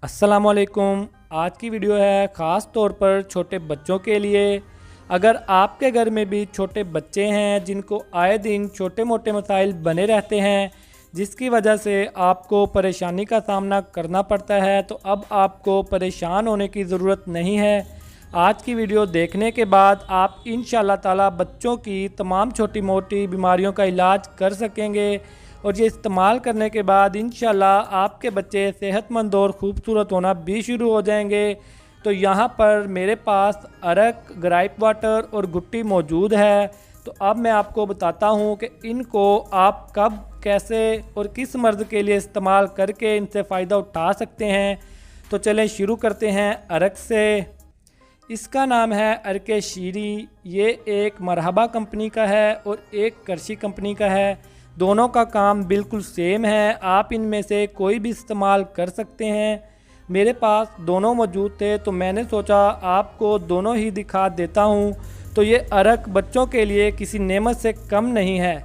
अस्सलामुअलैकुम। आज की वीडियो है ख़ास तौर पर छोटे बच्चों के लिए। अगर आपके घर में भी छोटे बच्चे हैं जिनको आए दिन छोटे मोटे मसाइल बने रहते हैं जिसकी वजह से आपको परेशानी का सामना करना पड़ता है, तो अब आपको परेशान होने की ज़रूरत नहीं है। आज की वीडियो देखने के बाद आप इंशाअल्लाह ताला बच्चों की तमाम छोटी मोटी बीमारियों का इलाज कर सकेंगे और ये इस्तेमाल करने के बाद इंशाल्लाह आपके बच्चे सेहतमंद और ख़ूबसूरत होना भी शुरू हो जाएंगे। तो यहाँ पर मेरे पास अरक, ग्राइप वाटर और गुट्टी मौजूद है। तो अब मैं आपको बताता हूँ कि इनको आप कब, कैसे और किस मर्ज़ के लिए इस्तेमाल करके इनसे फ़ायदा उठा सकते हैं। तो चलें शुरू करते हैं अरक से। इसका नाम है अरक शीरी। ये एक मरहबा कंपनी का है और एक करशी कंपनी का है। दोनों का काम बिल्कुल सेम है। आप इनमें से कोई भी इस्तेमाल कर सकते हैं। मेरे पास दोनों मौजूद थे तो मैंने सोचा आपको दोनों ही दिखा देता हूँ। तो ये अरक बच्चों के लिए किसी नेमत से कम नहीं है।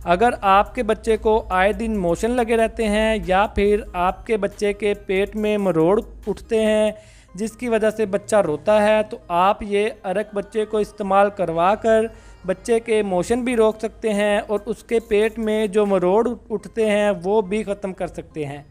अगर आपके बच्चे को आए दिन मोशन लगे रहते हैं या फिर आपके बच्चे के पेट में मरोड़ उठते हैं जिसकी वजह से बच्चा रोता है, तो आप ये अरक बच्चे को इस्तेमाल करवा कर बच्चे के मोशन भी रोक सकते हैं और उसके पेट में जो मरोड़ उठते हैं वो भी ख़त्म कर सकते हैं।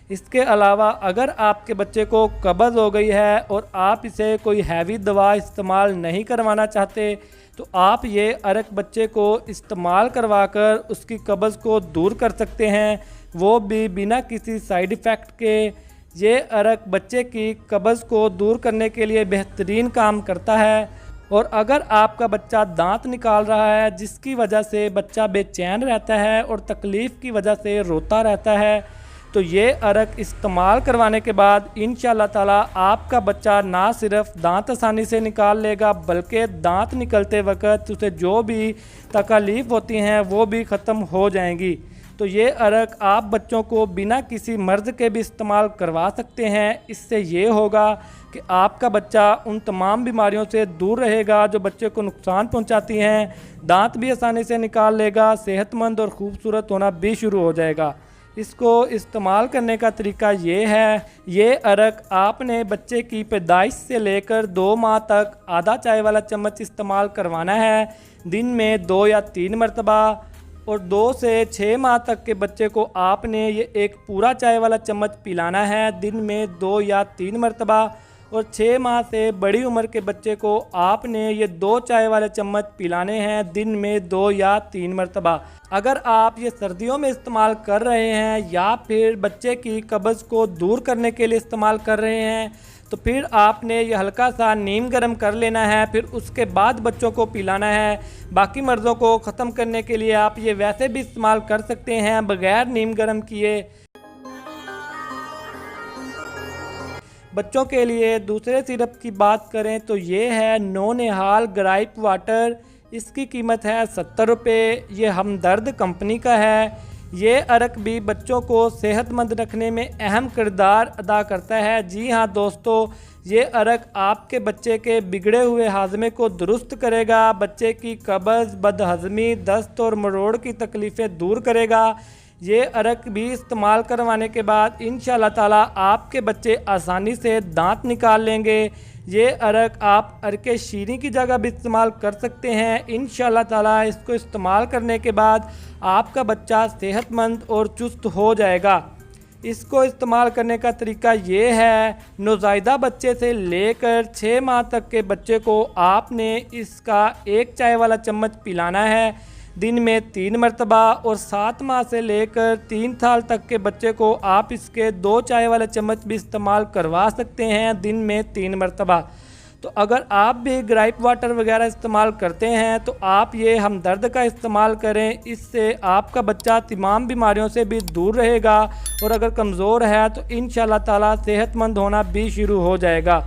इसके अलावा अगर आपके बच्चे को कब्ज़ हो गई है और आप इसे कोई हैवी दवा इस्तेमाल नहीं करवाना चाहते, तो आप ये अरक बच्चे को इस्तेमाल करवा कर उसकी कब्ज़ को दूर कर सकते हैं, वो भी बिना किसी साइड इफ़ेक्ट के। ये अरक बच्चे की कब्ज़ को दूर करने के लिए बेहतरीन काम करता है। और अगर आपका बच्चा दांत निकाल रहा है जिसकी वजह से बच्चा बेचैन रहता है और तकलीफ़ की वजह से रोता रहता है, तो ये अरक इस्तेमाल करवाने के बाद इंशाअल्लाह ताला आपका बच्चा ना सिर्फ दांत आसानी से निकाल लेगा बल्कि दांत निकलते वक्त उसे जो भी तकलीफ़ होती हैं वो भी ख़त्म हो जाएंगी। तो ये अरक आप बच्चों को बिना किसी मर्ज़ के भी इस्तेमाल करवा सकते हैं। इससे ये होगा कि आपका बच्चा उन तमाम बीमारियों से दूर रहेगा जो बच्चे को नुकसान पहुंचाती हैं। दांत भी आसानी से निकाल लेगा, सेहतमंद और ख़ूबसूरत होना भी शुरू हो जाएगा। इसको इस्तेमाल करने का तरीका ये है, ये अरक आपने बच्चे की पैदाइश से लेकर 2 माह तक आधा चाय वाला चम्मच इस्तेमाल करवाना है, दिन में 2 या 3 मरतबा। और 2 से 6 माह तक के बच्चे को आपने ये एक पूरा चाय वाला चम्मच पिलाना है, दिन में 2 या 3 मरतबा। और 6 माह से बड़ी उम्र के बच्चे को आपने ये 2 चाय वाले चम्मच पिलाने हैं, दिन में 2 या 3 मरतबा। अगर आप ये सर्दियों में इस्तेमाल कर रहे हैं या फिर बच्चे की कब्ज़ को दूर करने के लिए इस्तेमाल कर रहे हैं, तो फिर आपने ये हल्का सा नीम गर्म कर लेना है, फिर उसके बाद बच्चों को पिलाना है। बाकी मर्ज़ों को ख़त्म करने के लिए आप ये वैसे भी इस्तेमाल कर सकते हैं बग़ैर नीम गर्म किए। बच्चों के लिए दूसरे सिरप की बात करें तो ये है नौनिहाल ग्राइप वाटर। इसकी कीमत है 70 रुपये। ये हमदर्द कंपनी का है। ये अरक भी बच्चों को सेहतमंद रखने में अहम किरदार अदा करता है। जी हाँ दोस्तों, ये अरक आपके बच्चे के बिगड़े हुए हाजमे को दुरुस्त करेगा, बच्चे की कब्ज़, बदहज़मी, दस्त और मरोड़ की तकलीफ़ें दूर करेगा। ये अरक भी इस्तेमाल करवाने के बाद इंशाअल्लाह ताला आपके बच्चे आसानी से दांत निकाल लेंगे। ये अरक आप अरक शीरी की जगह भी इस्तेमाल कर सकते हैं। इंशाअल्लाह ताला इसको इस्तेमाल करने के बाद आपका बच्चा सेहतमंद और चुस्त हो जाएगा। इसको इस्तेमाल करने का तरीका ये है, नौज़ायदा बच्चे से लेकर 6 माह तक के बच्चे को आपने इसका 1 चाय वाला चम्मच पिलाना है, दिन में 3 मरतबा। और 7 माह से लेकर 3 साल तक के बच्चे को आप इसके 2 चाय वाले चम्मच भी इस्तेमाल करवा सकते हैं, दिन में 3 मरतबा। तो अगर आप भी ग्राइप वाटर वगैरह इस्तेमाल करते हैं तो आप ये हमदर्द का इस्तेमाल करें। इससे आपका बच्चा तमाम बीमारियों से भी दूर रहेगा और अगर कमज़ोर है तो इंशाअल्लाह ताला सेहतमंद होना भी शुरू हो जाएगा।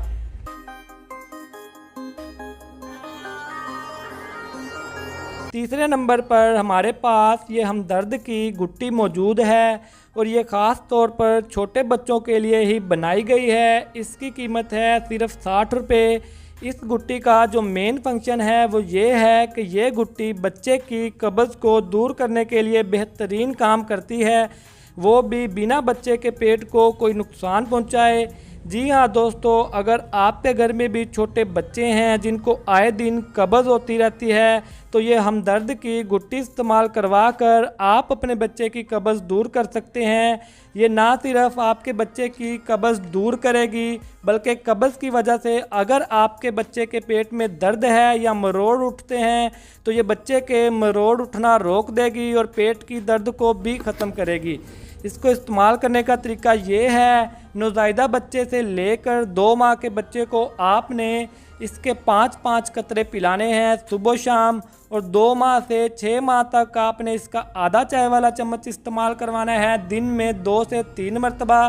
तीसरे नंबर पर हमारे पास ये हमदर्द की गुट्टी मौजूद है और ये ख़ास तौर पर छोटे बच्चों के लिए ही बनाई गई है। इसकी कीमत है सिर्फ 60 रुपये। इस गुट्टी का जो मेन फंक्शन है वो ये है कि ये गुट्टी बच्चे की कब्ज़ को दूर करने के लिए बेहतरीन काम करती है, वो भी बिना बच्चे के पेट को कोई नुकसान पहुंचाए। जी हाँ दोस्तों, अगर आपके घर में भी छोटे बच्चे हैं जिनको आए दिन कब्ज़ होती रहती है तो ये हमदर्द की गुट्टी इस्तेमाल करवा कर आप अपने बच्चे की कब्ज़ दूर कर सकते हैं। ये ना सिर्फ आपके बच्चे की कब्ज़ दूर करेगी बल्कि कब्ज़ की वजह से अगर आपके बच्चे के पेट में दर्द है या मरोड़ उठते हैं तो ये बच्चे के मरोड़ उठना रोक देगी और पेट की दर्द को भी ख़त्म करेगी। इसको इस्तेमाल करने का तरीका ये है, नौज़ायदा बच्चे से लेकर 2 माह के बच्चे को आपने इसके 5-5 कतरे पिलाने हैं सुबह शाम, और 2 माह से 6 माह तक आपने इसका आधा चाय वाला चम्मच इस्तेमाल करवाना है दिन में 2 से 3 मरतबा,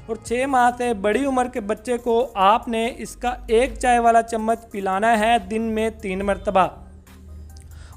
और 6 माह से बड़ी उम्र के बच्चे को आपने इसका 1 चाय वाला चम्मच पिलाना है दिन में 3 मरतबा।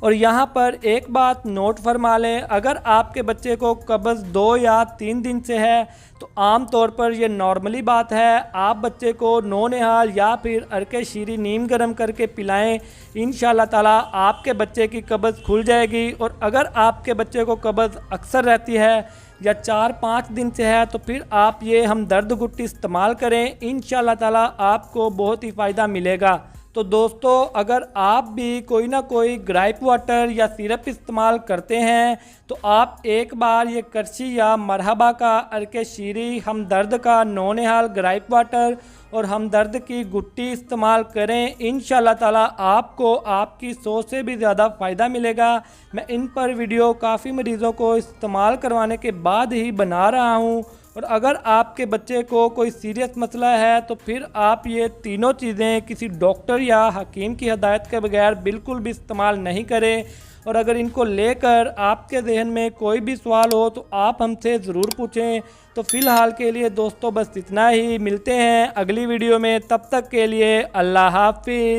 और यहाँ पर एक बात नोट फरमा लें, अगर आपके बच्चे को कब्ज़ 2 या 3 दिन से है तो आम तौर पर यह नॉर्मली बात है। आप बच्चे को नौनिहाल या फिर अरके शीरी नीम गर्म करके पिलाएं, इंशाल्लाह ताला आपके बच्चे की कब्ज़ खुल जाएगी। और अगर आपके बच्चे को कब्ज़ अक्सर रहती है या 4-5 दिन से है तो फिर आप ये हमदर्द गुट्टी इस्तेमाल करें, इंशाल्लाह ताला आपको बहुत ही फ़ायदा मिलेगा। तो दोस्तों, अगर आप भी कोई ना कोई ग्राइप वाटर या सिरप इस्तेमाल करते हैं तो आप एक बार ये करशी या मरहबा का अरके शीरी, हमदर्द का नौनिहाल ग्राइप वाटर और हमदर्द की गुट्टी इस्तेमाल करें, इंशाल्लाह ताला आपको आपकी सोच से भी ज़्यादा फ़ायदा मिलेगा। मैं इन पर वीडियो काफ़ी मरीज़ों को इस्तेमाल करवाने के बाद ही बना रहा हूँ। और अगर आपके बच्चे को कोई सीरियस मसला है तो फिर आप ये तीनों चीज़ें किसी डॉक्टर या हकीम की हदायत के बगैर बिल्कुल भी इस्तेमाल नहीं करें। और अगर इनको लेकर आपके जहन में कोई भी सवाल हो तो आप हमसे ज़रूर पूछें। तो फ़िलहाल के लिए दोस्तों बस इतना ही, मिलते हैं अगली वीडियो में, तब तक के लिए अल्लाह हाफिज़।